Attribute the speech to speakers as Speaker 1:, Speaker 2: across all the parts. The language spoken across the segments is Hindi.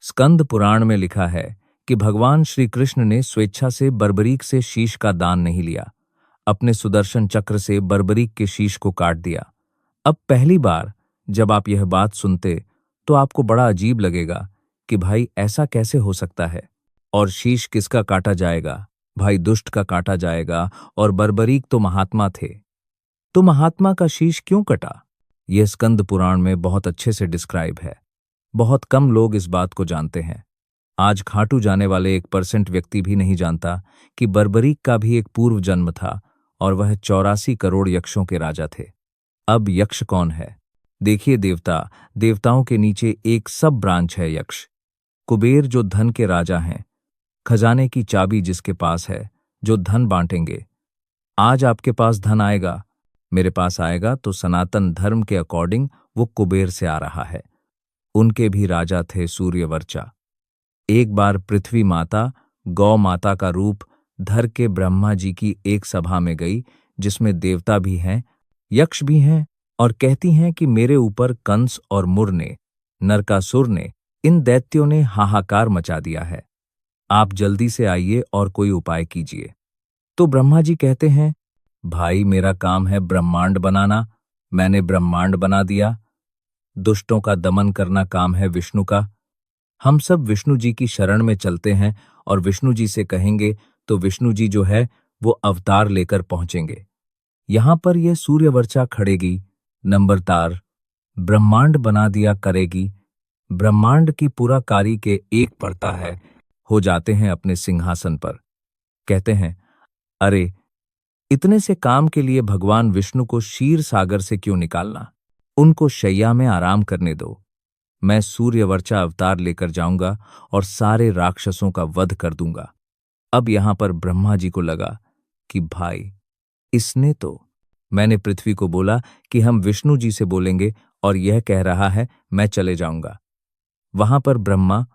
Speaker 1: स्कंद पुराण में लिखा है कि भगवान श्री कृष्ण ने स्वेच्छा से बर्बरीक से शीश का दान नहीं लिया। अपने सुदर्शन चक्र से बर्बरीक के शीश को काट दिया। अब पहली बार जब आप यह बात सुनते तो आपको बड़ा अजीब लगेगा कि भाई ऐसा कैसे हो सकता है, और शीश किसका काटा जाएगा? भाई दुष्ट का काटा जाएगा, और बर्बरीक तो महात्मा थे, तो महात्मा का शीश क्यों कटा? यह स्कंद पुराण में बहुत अच्छे से डिस्क्राइब है। बहुत कम लोग इस बात को जानते हैं। आज खाटू जाने वाले 1% व्यक्ति भी नहीं जानता कि बर्बरीक का भी एक पूर्व जन्म था और वह 84 करोड़ यक्षों के राजा थे। अब यक्ष कौन है? देखिए, देवताओं के नीचे एक सब ब्रांच है यक्ष। कुबेर जो धन के राजा हैं, खजाने की चाबी जिसके पास है, जो धन बांटेंगे। आज आपके पास धन आएगा, मेरे पास आएगा, तो सनातन धर्म के अकॉर्डिंग वो कुबेर से आ रहा है। उनके भी राजा थे सूर्यवर्चा। एक बार पृथ्वी माता गौ माता का रूप धर के ब्रह्मा जी की एक सभा में गई, जिसमें देवता भी हैं, यक्ष भी हैं, और कहती हैं कि मेरे ऊपर कंस और मुर ने, नरकासुर ने, इन दैत्यों ने हाहाकार मचा दिया है। आप जल्दी से आइए और कोई उपाय कीजिए। तो ब्रह्मा जी कहते हैं, भाई मेरा काम है ब्रह्मांड बनाना, मैंने ब्रह्मांड बना दिया। दुष्टों का दमन करना काम है विष्णु का। हम सब विष्णु जी की शरण में चलते हैं और विष्णु जी से कहेंगे तो विष्णु जी जो है वो अवतार लेकर पहुंचेंगे। यहां पर यह सूर्यवर्चा खड़ेगी, नंबरदार ब्रह्मांड बना दिया करेगी। ब्रह्मांड की पूरा कारी के एक पड़ता है, हो जाते हैं अपने सिंहासन पर। कहते हैं, अरे इतने से काम के लिए भगवान विष्णु को क्षीर सागर से क्यों निकालना? उनको शैया में आराम करने दो। मैं सूर्यवर्चा अवतार लेकर जाऊंगा और सारे राक्षसों का वध कर दूंगा। अब यहां पर ब्रह्मा जी को लगा कि भाई इसने तो, मैंने पृथ्वी को बोला कि हम विष्णु जी से बोलेंगे और यह कह रहा है मैं चले जाऊंगा। वहां पर ब्रह्मा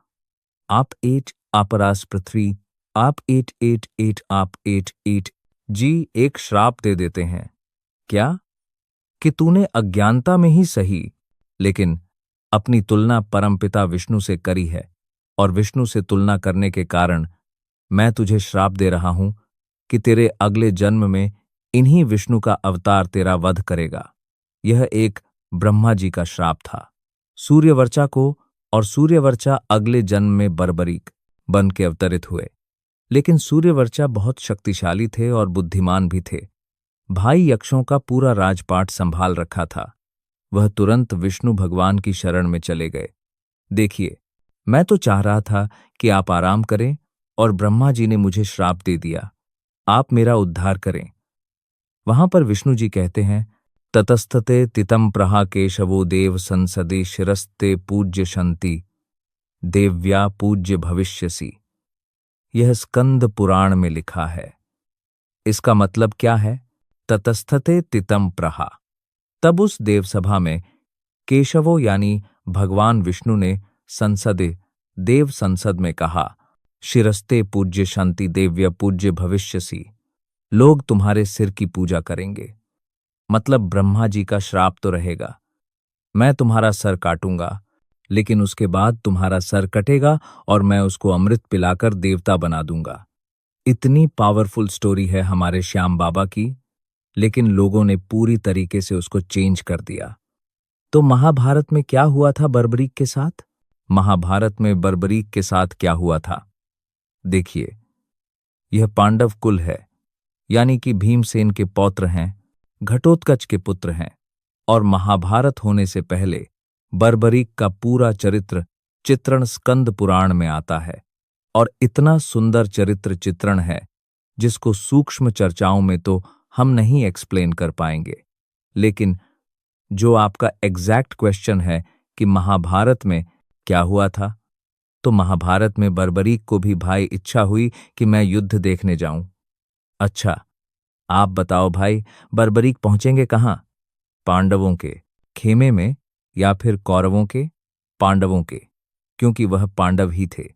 Speaker 1: आप एट आपरास पृथ्वी, आप एट एट एट आप एट एट जी एक श्राप दे देते हैं। क्या? कि तूने अज्ञानता में ही सही, लेकिन अपनी तुलना परमपिता विष्णु से करी है, और विष्णु से तुलना करने के कारण मैं तुझे श्राप दे रहा हूं कि तेरे अगले जन्म में इन्हीं विष्णु का अवतार तेरा वध करेगा। यह एक ब्रह्मा जी का श्राप था सूर्यवर्चा को, और सूर्यवर्चा अगले जन्म में बर्बरीक बन के अवतरित हुए। लेकिन सूर्यवर्चा बहुत शक्तिशाली थे और बुद्धिमान भी थे। भाई यक्षों का पूरा राजपाट संभाल रखा था। वह तुरंत विष्णु भगवान की शरण में चले गए। देखिए, मैं तो चाह रहा था कि आप आराम करें, और ब्रह्मा जी ने मुझे श्राप दे दिया, आप मेरा उद्धार करें। वहां पर विष्णु जी कहते हैं, ततस्थते तितम प्रहा केशवो देव संसदे शिरस्ते पूज्य शंति देव्या पूज्य भविष्यसि। यह स्कंद पुराण में लिखा है। इसका मतलब क्या है? ततस्थते तितम प्रहा। तब उस देवसभा में केशवो यानी भगवान विष्णु ने संसदे देव संसद में कहा, शिरस्ते पूज्य शांति देव्य पूज्य भविष्यसि, लोग तुम्हारे सिर की पूजा करेंगे। मतलब ब्रह्मा जी का श्राप तो रहेगा, मैं तुम्हारा सर काटूंगा, लेकिन उसके बाद तुम्हारा सर कटेगा और मैं उसको अमृत पिलाकर देवता बना दूंगा। इतनी पावरफुल स्टोरी है हमारे श्याम बाबा की, लेकिन लोगों ने पूरी तरीके से उसको चेंज कर दिया। तो महाभारत में क्या हुआ था बर्बरीक के साथ? महाभारत में बर्बरीक के साथ क्या हुआ था? देखिए, यह पांडव कुल है, यानी कि भीमसेन के पौत्र हैं, घटोत्कच के पुत्र हैं, और महाभारत होने से पहले बर्बरीक का पूरा चरित्र चित्रण स्कंद पुराण में आता है। और इतना सुंदर चरित्र चित्रण है जिसको सूक्ष्म चर्चाओं में तो हम नहीं एक्सप्लेन कर पाएंगे। लेकिन जो आपका एग्जैक्ट क्वेश्चन है कि महाभारत में क्या हुआ था, तो महाभारत में बर्बरीक को भी भाई इच्छा हुई कि मैं युद्ध देखने जाऊं। अच्छा, आप बताओ भाई, बर्बरीक पहुंचेंगे कहां? पांडवों के खेमे में, या फिर कौरवों के? पांडवों के, क्योंकि वह पांडव ही थे।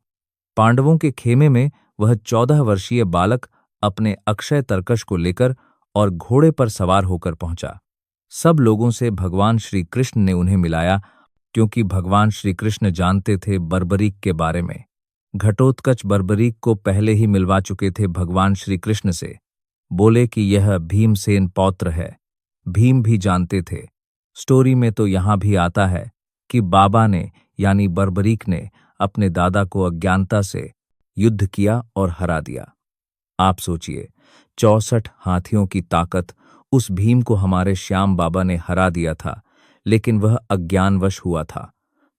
Speaker 1: पांडवों के खेमे में वह 14 वर्षीय बालक अपने अक्षय तरकश को लेकर और घोड़े पर सवार होकर पहुंचा। सब लोगों से भगवान श्री कृष्ण ने उन्हें मिलाया क्योंकि भगवान श्री कृष्ण जानते थे बर्बरीक के बारे में। घटोत्कच बर्बरीक को पहले ही मिलवा चुके थे भगवान श्री कृष्ण से। बोले कि यह भीमसेन पौत्र है। भीम भी जानते थे। स्टोरी में तो यहां भी आता है कि बाबा ने यानी बर्बरीक ने अपने दादा को अज्ञानता से युद्ध किया और हरा दिया। आप सोचिए, 64 हाथियों की ताकत उस भीम को हमारे श्याम बाबा ने हरा दिया था, लेकिन वह अज्ञानवश हुआ था।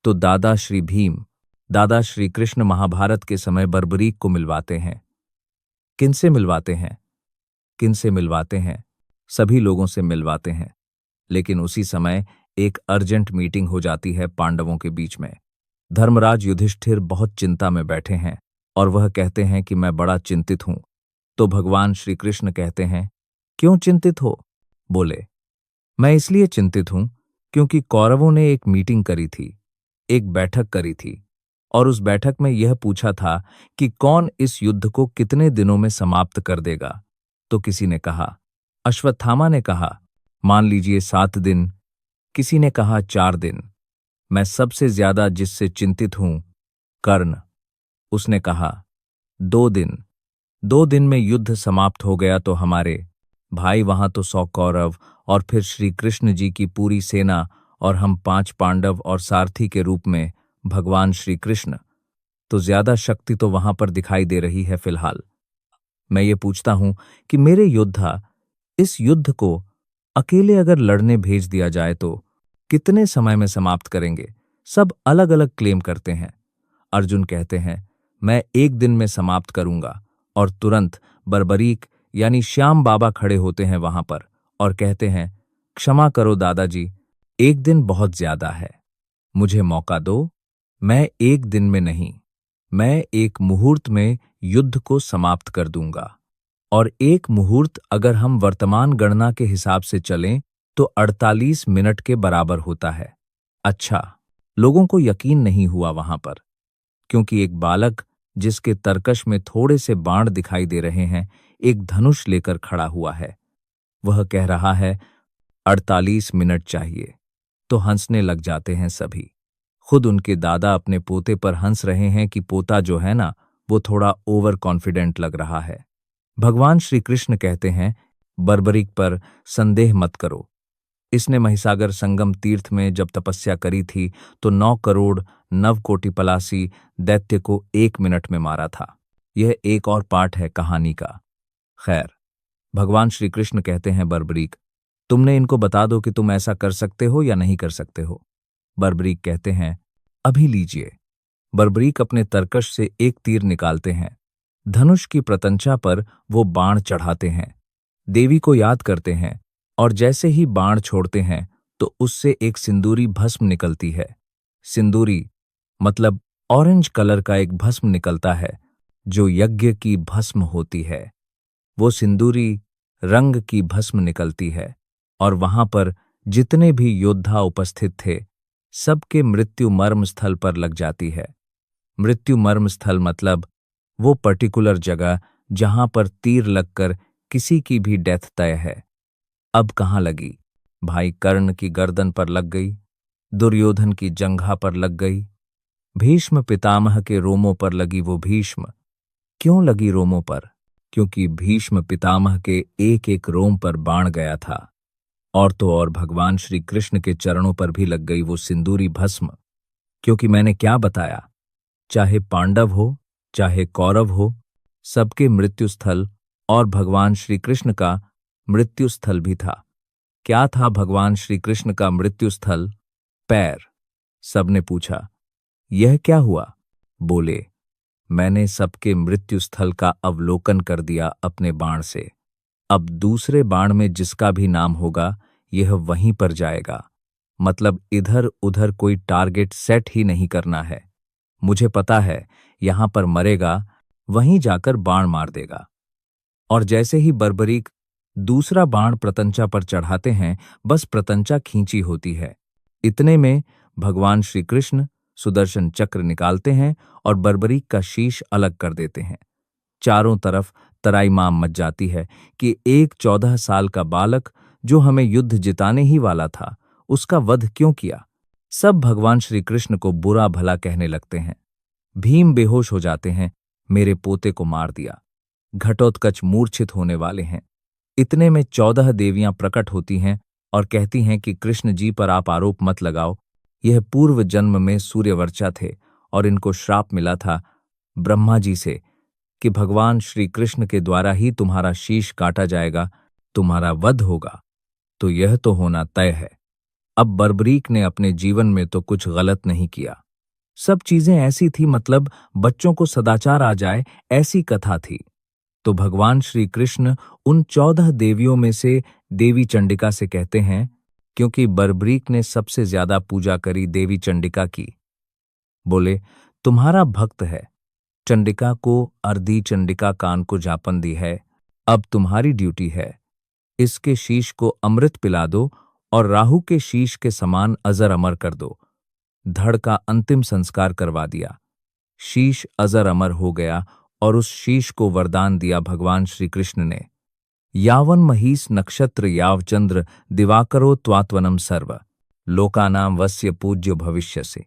Speaker 1: तो दादा श्री भीम, दादा श्री कृष्ण महाभारत के समय बर्बरीक को मिलवाते हैं। किनसे मिलवाते हैं? किनसे मिलवाते हैं? सभी लोगों से मिलवाते हैं। लेकिन उसी समय एक अर्जेंट मीटिंग हो जाती है पांडवों के बीच में। धर्मराज युधिष्ठिर बहुत चिंता में बैठे हैं और वह कहते हैं कि मैं बड़ा चिंतित हूं। तो भगवान श्री कृष्ण कहते हैं, क्यों चिंतित हो? बोले, मैं इसलिए चिंतित हूं क्योंकि कौरवों ने एक मीटिंग करी थी, एक बैठक करी थी, और उस बैठक में यह पूछा था कि कौन इस युद्ध को कितने दिनों में समाप्त कर देगा। तो किसी ने कहा, अश्वत्थामा ने कहा, मान लीजिए 7 दिन। किसी ने कहा 4 दिन। मैं सबसे ज्यादा जिससे चिंतित हूं, कर्ण। उसने कहा 2 दिन। 2 दिन में युद्ध समाप्त हो गया तो हमारे भाई वहां तो 100 कौरव और फिर श्री कृष्ण जी की पूरी सेना और हम 5 पांडव और सारथी के रूप में भगवान श्री कृष्ण, तो ज्यादा शक्ति तो वहां पर दिखाई दे रही है फिलहाल। मैं ये पूछता हूं कि मेरे योद्धा इस युद्ध को अकेले अगर लड़ने भेज दिया जाए तो कितने समय में समाप्त करेंगे? सब अलग अलग क्लेम करते हैं। अर्जुन कहते हैं, मैं 1 दिन में समाप्त करूंगा, और तुरंत बर्बरीक यानी श्याम बाबा खड़े होते हैं वहां पर और कहते हैं, क्षमा करो दादाजी, 1 दिन बहुत ज्यादा है, मुझे मौका दो। मैं 1 दिन में नहीं, मैं 1 मुहूर्त में युद्ध को समाप्त कर दूंगा। और 1 मुहूर्त अगर हम वर्तमान गणना के हिसाब से चलें तो 48 मिनट के बराबर होता है। अच्छा, लोगों को यकीन नहीं हुआ वहां पर, क्योंकि एक बालक जिसके तरकश में थोड़े से बाण दिखाई दे रहे हैं, एक धनुष लेकर खड़ा हुआ है। वह कह रहा है 48 मिनट चाहिए। तो हंसने लग जाते हैं सभी। खुद उनके दादा अपने पोते पर हंस रहे हैं कि पोता जो है ना, वो थोड़ा ओवर कॉन्फिडेंट लग रहा है। भगवान श्री कृष्ण कहते हैं, बर्बरीक पर संदेह मत करो। इसने महिसागर संगम तीर्थ में जब तपस्या करी थी तो 9 करोड़ 9 कोटि पलासी दैत्य को 1 मिनट में मारा था। यह एक और पार्ट है कहानी का। खैर, भगवान श्री कृष्ण कहते हैं, बर्बरीक, तुमने इनको बता दो कि तुम ऐसा कर सकते हो या नहीं कर सकते हो। बर्बरीक कहते हैं, अभी लीजिए। बर्बरीक अपने तरकश से एक तीर निकालते हैं। धनुष की प्रतंचा पर वो बाण चढ़ाते हैं, देवी को याद करते हैं, और जैसे ही बाण छोड़ते हैं तो उससे एक सिंदूरी भस्म निकलती है। सिंदूरी मतलब ऑरेंज कलर का एक भस्म निकलता है जो यज्ञ की भस्म होती है। वो सिंदूरी रंग की भस्म निकलती है और वहां पर जितने भी योद्धा उपस्थित थे सबके मृत्यु मर्म स्थल पर लग जाती है। मृत्यु मर्म स्थल मतलब वो पर्टिकुलर जगह जहां पर तीर लगकर किसी की भी डेथ तय है। अब कहाँ लगी? भाई कर्ण की गर्दन पर लग गई, दुर्योधन की जंघा पर लग गई, भीष्म पितामह के रोमों पर लगी। वो भीष्म क्यों लगी रोमों पर? क्योंकि भीष्म पितामह के एक एक रोम पर बाण गया था। और तो और भगवान श्री कृष्ण के चरणों पर भी लग गई वो सिंदूरी भस्म। क्योंकि मैंने क्या बताया, चाहे पांडव हो चाहे कौरव हो, सबके मृत्यु स्थल और भगवान श्री कृष्ण का मृत्यु स्थल भी था। क्या था भगवान श्री कृष्ण का मृत्यु स्थल? पैर। सबने पूछा, यह क्या हुआ? बोले, मैंने सबके मृत्यु स्थल का अवलोकन कर दिया अपने बाण से। अब दूसरे बाण में जिसका भी नाम होगा यह वहीं पर जाएगा। मतलब इधर उधर कोई टारगेट सेट ही नहीं करना है। मुझे पता है यहां पर मरेगा, वहीं जाकर बाण मार देगा। और जैसे ही बर्बरीक दूसरा बाण प्रतंचा पर चढ़ाते हैं, बस प्रतंचा खींची होती है। इतने में भगवान श्री कृष्ण सुदर्शन चक्र निकालते हैं और बर्बरीक का शीश अलग कर देते हैं। चारों तरफ तराईमाम मच जाती है कि एक 14 साल का बालक जो हमें युद्ध जिताने ही वाला था, उसका वध क्यों किया? सब भगवान श्री कृष्ण को बुरा भला कहने लगते हैं। भीम बेहोश हो जाते हैं, मेरे पोते को मार दिया। घटोत्कच मूर्छित होने वाले हैं। इतने में 14 देवियां प्रकट होती हैं और कहती हैं कि कृष्ण जी पर आप आरोप मत लगाओ, यह पूर्व जन्म में सूर्यवर्चा थे और इनको श्राप मिला था ब्रह्मा जी से कि भगवान श्री कृष्ण के द्वारा ही तुम्हारा शीश काटा जाएगा, तुम्हारा वध होगा। तो यह तो होना तय है। अब बर्बरीक ने अपने जीवन में तो कुछ गलत नहीं किया। सब चीजें ऐसी थी, मतलब बच्चों को सदाचार आ जाए ऐसी कथा थी। तो भगवान श्री कृष्ण उन 14 देवियों में से देवी चंडिका से कहते हैं, क्योंकि बर्बरीक ने सबसे ज्यादा पूजा करी देवी चंडिका की। बोले, तुम्हारा भक्त है, चंडिका को अर्धी चंडिका कान को जापन दी है, अब तुम्हारी ड्यूटी है, इसके शीश को अमृत पिला दो और राहु के शीश के समान अजर अमर कर दो। धड़ का अंतिम संस्कार करवा दिया। शीश अजर अमर हो गया और उस शीश को वरदान दिया भगवान श्री कृष्ण ने, यावन महीस नक्षत्र याव चंद्र दिवाकरो त्वात्वनम सर्व लोकानाम वस्य पूज्यो भविष्यसि।